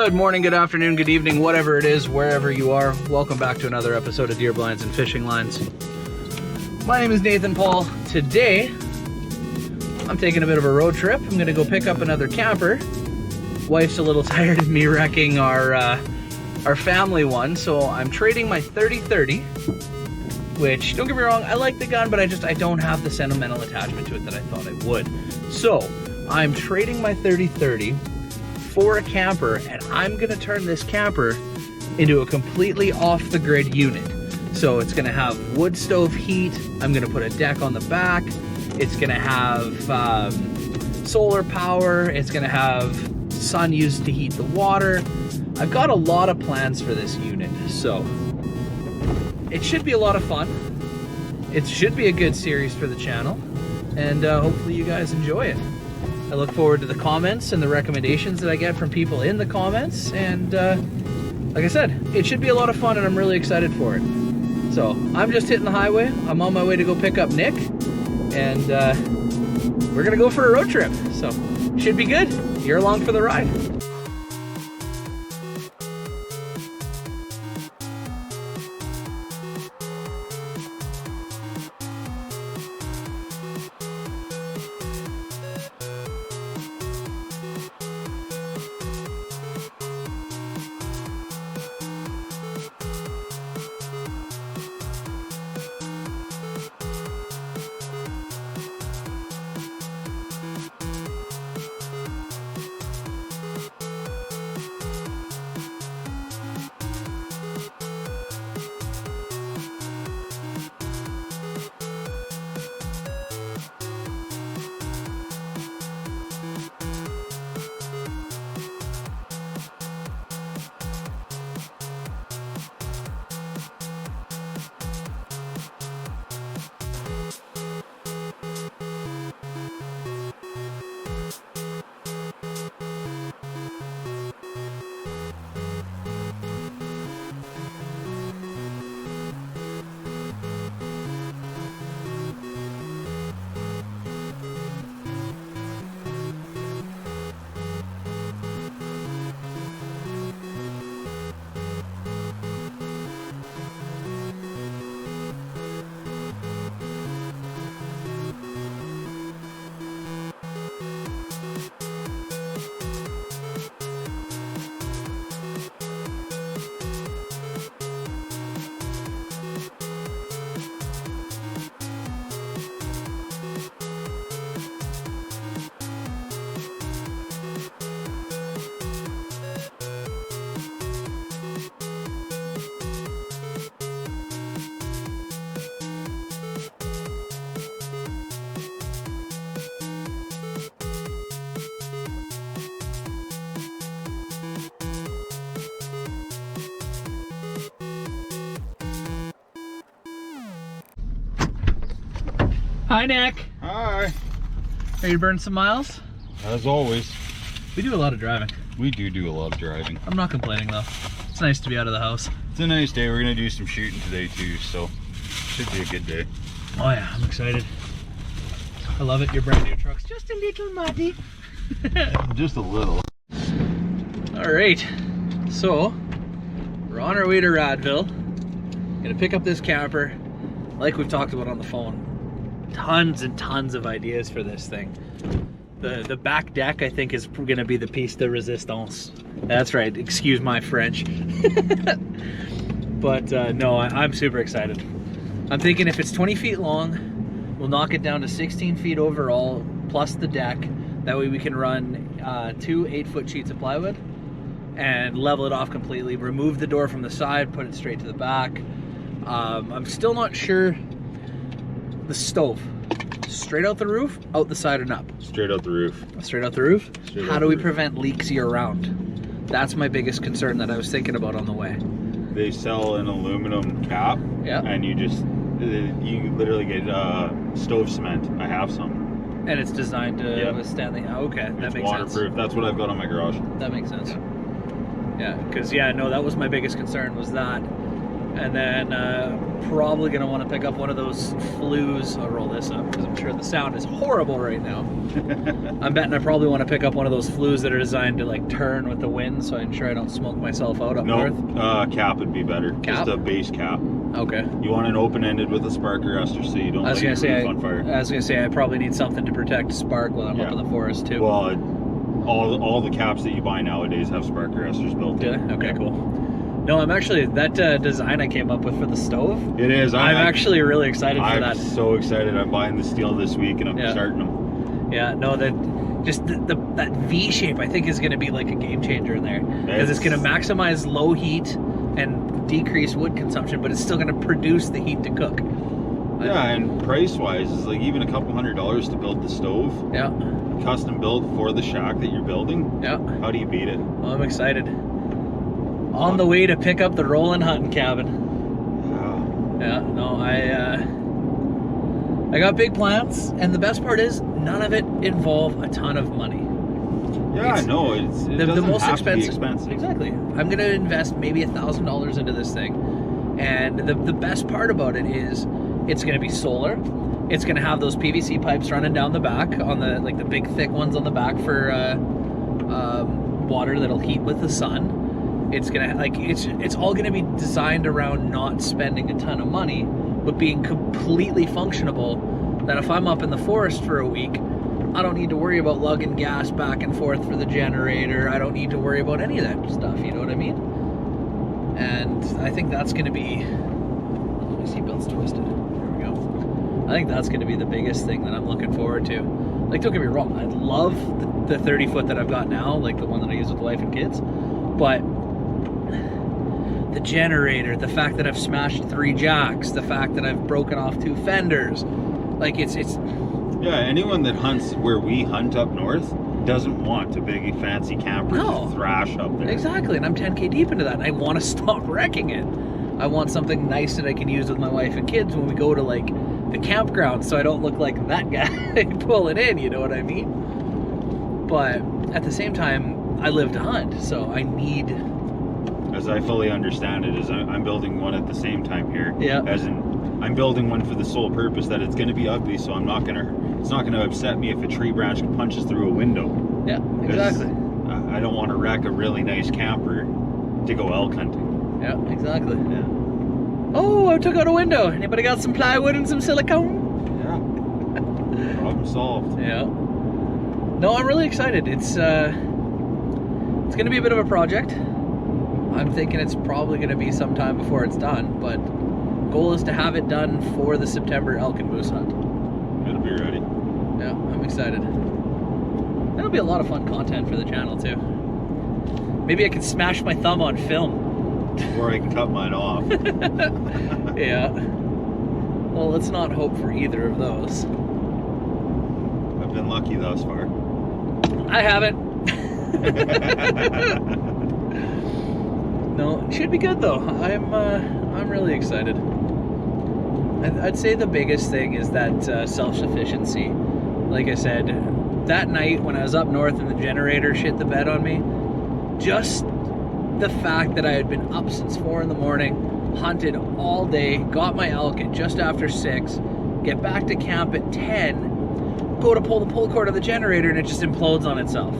Good morning, good afternoon, good evening, whatever it is, wherever you are. Welcome back to another episode of Deer Blinds and Fishing Lines. My name is Nathan Paul. Today, I'm taking a bit of a road trip. I'm gonna go pick up another camper. Wife's a little tired of me wrecking our family one, so I'm trading my 30-30, which, don't get me wrong, I like the gun, but I don't have the sentimental attachment to it that I thought I would. So, I'm trading my 30-30 for a camper, and I'm gonna turn this camper into a completely off-the-grid unit. So it's gonna have wood stove heat, I'm gonna put a deck on the back, it's gonna have solar power, it's gonna have sun used to heat the water. I've got a lot of plans for this unit, so it should be a lot of fun. It should be a good series for the channel, and hopefully you guys enjoy it. I look forward to the comments and the recommendations that I get from people in the comments, and like I said, it should be a lot of fun and I'm really excited for it. So I'm just hitting the highway. I'm on my way to go pick up Nick, and we're gonna go for a road trip. So should be good. You're along for the ride. Hi, Nick. Hi. Ready to burn some miles? As always. We do a lot of driving. We do a lot of driving. I'm not complaining though. It's nice to be out of the house. It's a nice day. We're gonna do some shooting today too, so should be a good day. Oh yeah, I'm excited. I love it. Your brand new truck's just a little muddy. Just a little. All right, so we're on our way to Radville. Gonna pick up this camper, like we've talked about on the phone. Tons and tons of ideas for this thing. The back deck, I think, is gonna be the piece de resistance. That's right, excuse my French. But no, I'm super excited. I'm thinking if it's 20 feet long, we'll knock it down to 16 feet overall, plus the deck. That way we can run 2 8-foot sheets of plywood and level it off completely, remove the door from the side, put it straight to the back. I'm still not sure. The stove, straight out the roof, out the side and up? Straight out the roof. Straight out the roof? Straight How out do the we roof. prevent leaks year round? That's my biggest concern that I was thinking about on the way. They sell an aluminum cap, Yeah. and you literally get stove cement. I have some. And it's designed to Yeah. withstand the, okay, that It's makes waterproof. sense. That's what I've got on my garage. That makes sense. Yeah, because no, that was my biggest concern was that. And then probably going to want to pick up one of those flues. I'll roll this up because I'm sure the sound is horrible right now. I'm betting I probably want to pick up one of those flues that are designed to like turn with the wind, so I'm sure I don't smoke myself out up north. Cap would be better. Cap? Just a base cap. Okay. You want an open-ended with a spark arrestor so you don't light your roof on fire. I was going to say I probably need something to protect spark while I'm up in the forest too. Well, all the caps that you buy nowadays have spark arrestors built in. Do they? Okay, cool. No, I'm actually, that design I came up with for the stove. It is. I'm actually really excited for that. I'm so excited. I'm buying the steel this week and I'm starting them. Yeah, no, that V shape I think is going to be like a game changer in there. Because it's going to maximize low heat and decrease wood consumption, but it's still going to produce the heat to cook. Yeah, and price-wise, it's like even a couple $100 to build the stove. Yeah. Custom built for the shack that you're building. Yeah. How do you beat it? Well, I'm excited. On the way to pick up the rolling hunting cabin. Yeah, no, I got big plans, and the best part is none of it involve a ton of money. Yeah, I know. It doesn't the most have to be expensive. Exactly. I'm going to invest maybe $1,000 into this thing, and the best part about it is it's going to be solar. It's going to have those PVC pipes running down the back on the the big thick ones on the back for water that'll heat with the sun. It's gonna it's all gonna be designed around not spending a ton of money, but being completely functionable. That if I'm up in the forest for a week, I don't need to worry about lugging gas back and forth for the generator. I don't need to worry about any of that stuff. You know what I mean? And I think that's gonna be. My seatbelt's twisted. There we go. I think that's gonna be the biggest thing that I'm looking forward to. Like, don't get me wrong, I love the 30 foot that I've got now, like the one that I use with the wife and kids, but the generator, the fact that I've smashed 3 jacks, the fact that I've broken off 2 fenders, like it's yeah, anyone that hunts where we hunt up north doesn't want a big fancy camper to thrash up there. Exactly, and I'm 10K deep into that, and I want to stop wrecking it. I want something nice that I can use with my wife and kids when we go to like the campground, so I don't look like that guy pulling in, you know what I mean? But at the same time, I live to hunt, so I need. As I fully understand it, is I'm building one at the same time here. Yeah. As in, I'm building one for the sole purpose that it's going to be ugly, so it's not going to upset me if a tree branch punches through a window. Yeah, exactly. I don't want to wreck a really nice camper to go elk hunting. Yeah, exactly. Yeah. Oh, I took out a window. Anybody got some plywood and some silicone? Yeah. Problem solved. Yeah. No, I'm really excited. It's going to be a bit of a project. I'm thinking it's probably going to be sometime before it's done, but goal is to have it done for the September elk and moose hunt. It'll be ready. Yeah, I'm excited. That'll be a lot of fun content for the channel too. Maybe I can smash my thumb on film. Or I can cut mine off. Yeah. Well, let's not hope for either of those. I've been lucky thus far. I haven't. No, it should be good though. I'm really excited. I'd say the biggest thing is that self-sufficiency. Like I said, that night when I was up north and the generator shit the bed on me, just the fact that I had been up since 4 in the morning, hunted all day, got my elk at just after 6, get back to camp at 10, go to pull the pull cord of the generator and it just implodes on itself.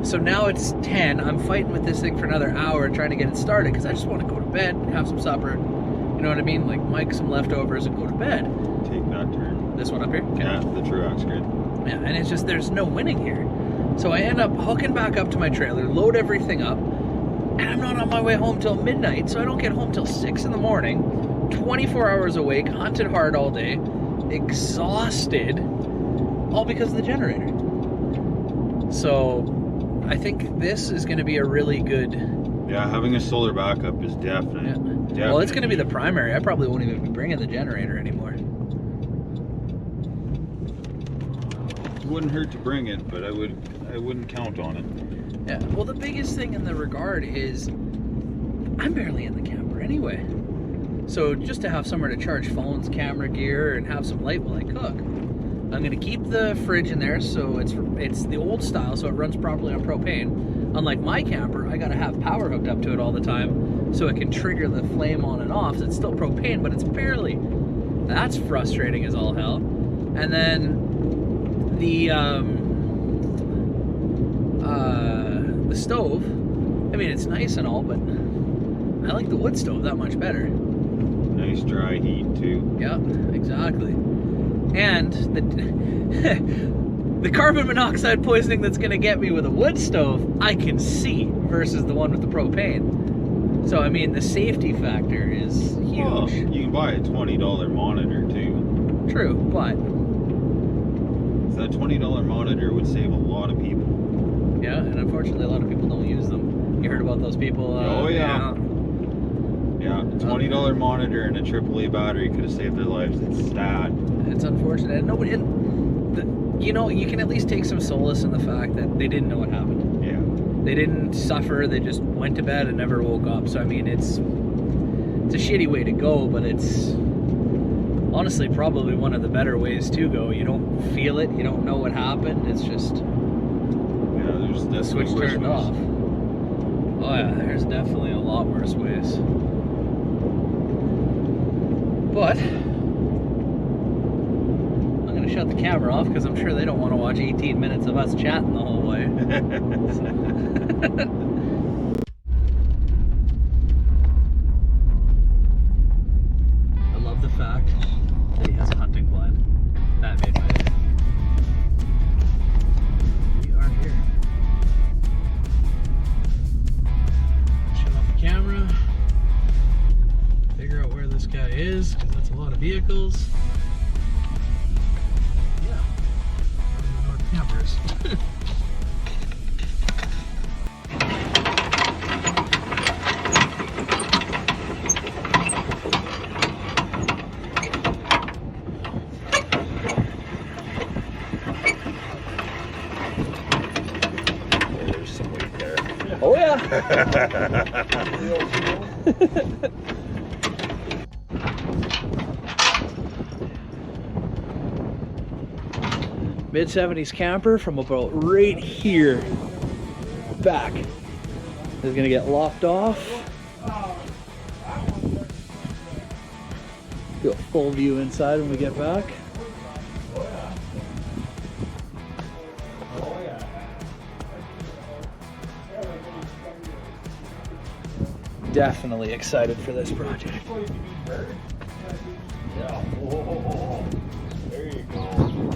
So now it's 10, I'm fighting with this thing for another hour trying to get it started because I just want to go to bed, have some supper, you know what I mean? Like Mike some leftovers and go to bed. Take that turn. This one up here? Okay. Yeah, the Truax grid. Yeah, and it's just, there's no winning here. So I end up hooking back up to my trailer, load everything up, and I'm not on my way home till midnight, so I don't get home till 6 in the morning, 24 hours awake, hunted hard all day, exhausted, all because of the generator. So I think this is going to be a really good... Yeah, having a solar backup is definitely. Well, it's going to be the primary. I probably won't even be bringing the generator anymore. It wouldn't hurt to bring it, but I wouldn't count on it. Yeah, well, the biggest thing in the regard is I'm barely in the camper anyway. So just to have somewhere to charge phones, camera gear, and have some light while I cook. I'm going to keep the fridge in there, so it's the old style, so it runs properly on propane. Unlike my camper, I got to have power hooked up to it all the time. so it can trigger the flame on and off. So it's still propane, but it's barely. That's frustrating as all hell. And then the stove, I mean, it's nice and all, but I like the wood stove that much better. Nice dry heat too. Yeah, exactly. And the carbon monoxide poisoning that's gonna get me with a wood stove, I can see, versus the one with the propane. So I mean, the safety factor is huge. Well, you can buy a $20 monitor too. True, but that $20 monitor would save a lot of people. Yeah, and unfortunately a lot of people don't use them. You heard about those people? Oh yeah. Yeah, a $20 monitor and a AAA battery could have saved their lives. It's sad. It's unfortunate. Nobody, you know, you can at least take some solace in the fact that they didn't know what happened. Yeah. They didn't suffer. They just went to bed and never woke up. So I mean, it's a shitty way to go, but it's honestly probably one of the better ways to go. You don't feel it. You don't know what happened. It's just there's the switch turned off. Oh yeah, there's definitely a lot worse ways. But I'm gonna shut the camera off because I'm sure they don't want to watch 18 minutes of us chatting the whole way. I love the fact that he has a hunting blind. That made my day. We are here. Shut off the camera. Figure out where this guy is, because that's a lot of vehicles. Yeah. I don't even know where the camera is. There's some weight there. Oh yeah. Mid-70s camper from about right here back is gonna get locked off. Do a full view inside when we get back. Definitely excited for this project. Yeah. Oh, there you go.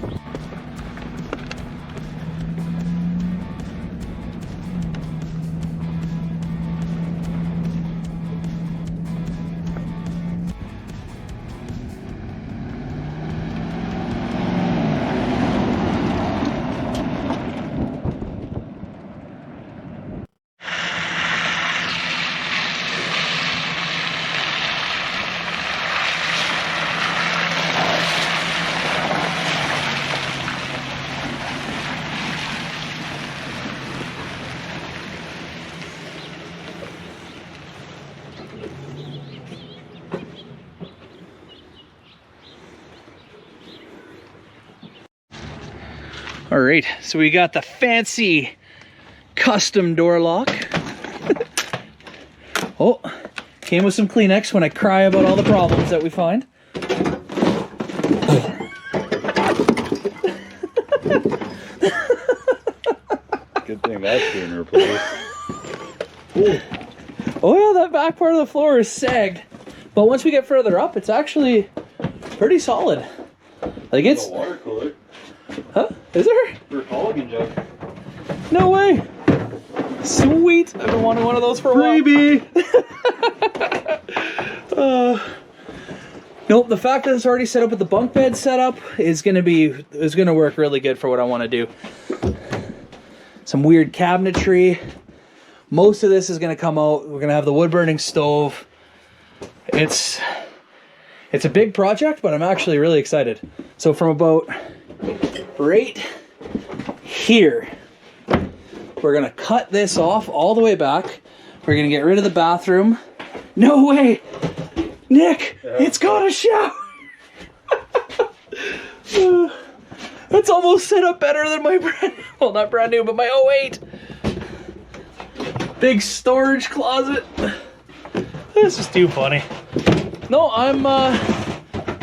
All right, so we got the fancy custom door lock. Oh, came with some Kleenex when I cry about all the problems that we find. Good thing that's being replaced. Oh yeah, that back part of the floor is sagged. But once we get further up, it's actually pretty solid. Like it's... a water cooler. Huh? Is there? For Culligan jug. No way. Sweet. I've been wanting one of those for a while. Freebie! Nope, the fact that it's already set up with the bunk bed setup is gonna work really good for what I want to do. Some weird cabinetry. Most of this is gonna come out. We're gonna have the wood burning stove. It's a big project, but I'm actually really excited. So from about right here, we're gonna cut this off all the way back. We're gonna get rid of the bathroom. No way! Nick, it's got a shower! It's almost set up better than my well, not brand new, but my 08. Big storage closet. This is too funny. No, I'm,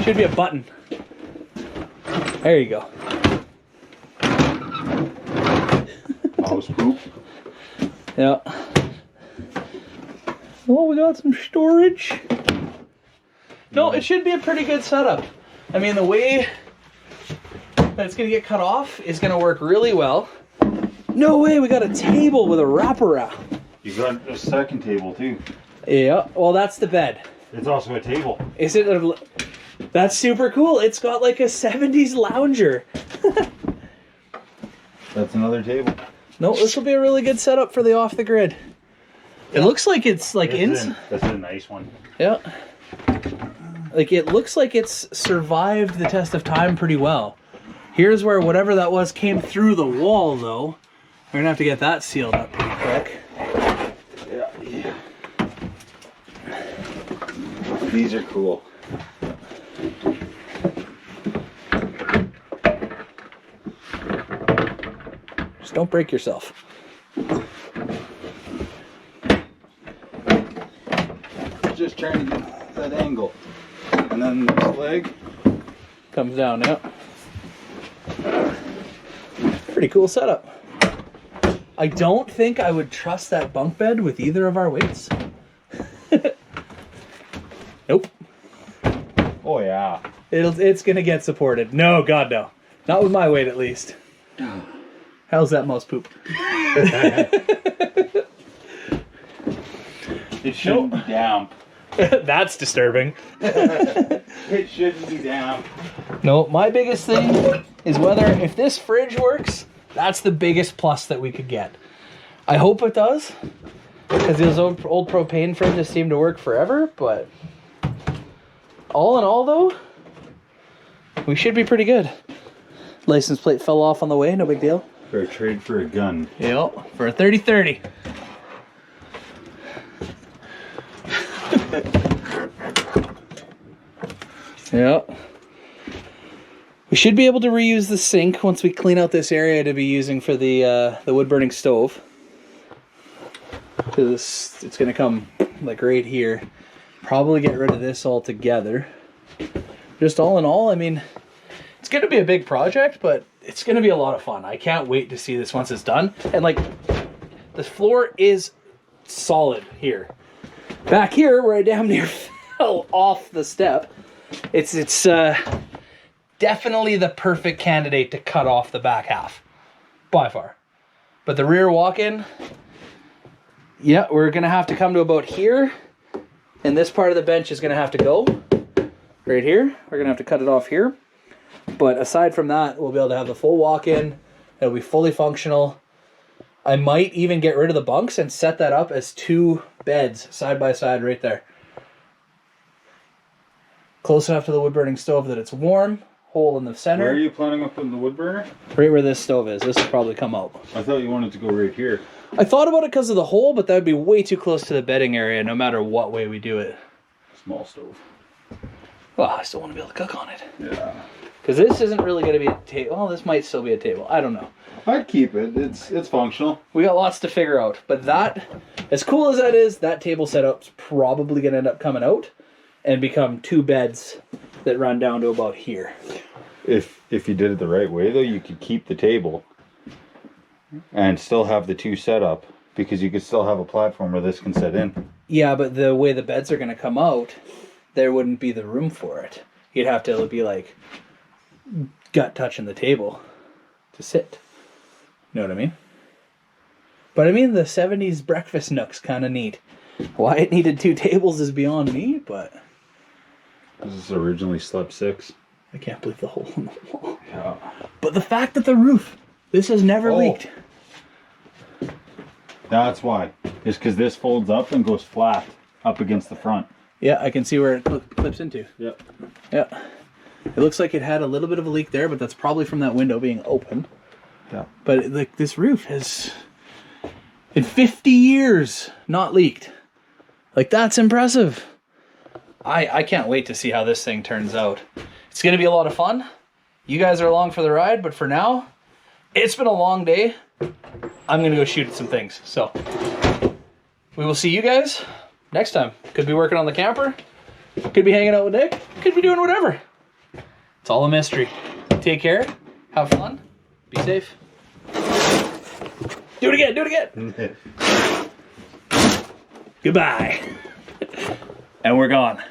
should be a button. There you go. Mouse poop. Yeah. Oh, we got some storage. No, it should be a pretty good setup. I mean, the way that it's going to get cut off is going to work really well. No way, we got a table with a wraparound. You got a second table too. Yeah, well, that's the bed. It's also a table. Is it? That's super cool. It's got like a 70s lounger. That's another table. No, this will be a really good setup for the off the grid. It looks like it's like That's a nice one. Yeah. Like it looks like it's survived the test of time pretty well. Here's where whatever that was came through the wall though. We're gonna have to get that sealed up pretty quick. Yeah. These are cool. Just don't break yourself. Just trying to get that angle. And then this leg comes down, yeah. Pretty cool setup. I don't think I would trust that bunk bed with either of our weights. Nope. Oh yeah. It's gonna get supported. No, God no. Not with my weight at least. How's that mouse poop? It shouldn't be down. That's disturbing. It shouldn't be down. No, my biggest thing is whether if this fridge works, that's the biggest plus that we could get. I hope it does, because those old propane fridges seem to work forever, but all in all though, we should be pretty good. License plate fell off on the way, no big deal. For a trade for a gun. Yep, for a 30-30. Yeah. We should be able to reuse the sink once we clean out this area to be using for the wood burning stove. Because it's going to come like right here. Probably get rid of this altogether. Just all in all, I mean, it's going to be a big project, but it's going to be a lot of fun. I can't wait to see this once it's done. And like, the floor is solid here. Back here, where I damn near fell off the step, it's definitely the perfect candidate to cut off the back half, by far. But the rear walk-in, yeah, we're gonna have to come to about here, and this part of the bench is gonna have to go right here. We're gonna have to cut it off here. But aside from that, we'll be able to have the full walk-in. It'll be fully functional. I might even get rid of the bunks and set that up as 2 beds side by side right there. Close enough to the wood burning stove that it's warm. Hole in the center. Where are you planning on putting the wood burner? Right where this stove is. This will probably come out. I thought you wanted to go right here. I thought about it because of the hole, but that would be way too close to the bedding area no matter what way we do it. Small stove. Well, I still want to be able to cook on it. Yeah. Because this isn't really going to be a table. Well, this might still be a table. I don't know. I'd keep it. It's functional. We got lots to figure out. But that, as cool as that is, that table setup's probably going to end up coming out and become 2 beds that run down to about here. If you did it the right way, though, you could keep the table and still have the 2 set up, because you could still have a platform where this can sit in. Yeah, but the way the beds are going to come out, there wouldn't be the room for it. You'd have to be like gut touching the table to sit. You know what I mean? But I mean, the 70s breakfast nook's kind of neat. Why it needed 2 tables is beyond me, but... This is originally slept 6. I can't believe the hole in the wall. Yeah. But the fact that the roof, this has never leaked. That's why. It's because this folds up and goes flat up against the front. Yeah, I can see where it clips into. Yep. Yeah. It looks like it had a little bit of a leak there, but that's probably from that window being open. Yeah. But like this roof has, in 50 years, not leaked. Like, that's impressive. I can't wait to see how this thing turns out. It's going to be a lot of fun. You guys are along for the ride, but for now, it's been a long day. I'm going to go shoot some things. So, we will see you guys next time. Could be working on the camper. Could be hanging out with Nick. Could be doing whatever. It's all a mystery. Take care. Have fun. Be safe. Do it again. Do it again. Goodbye. And we're gone.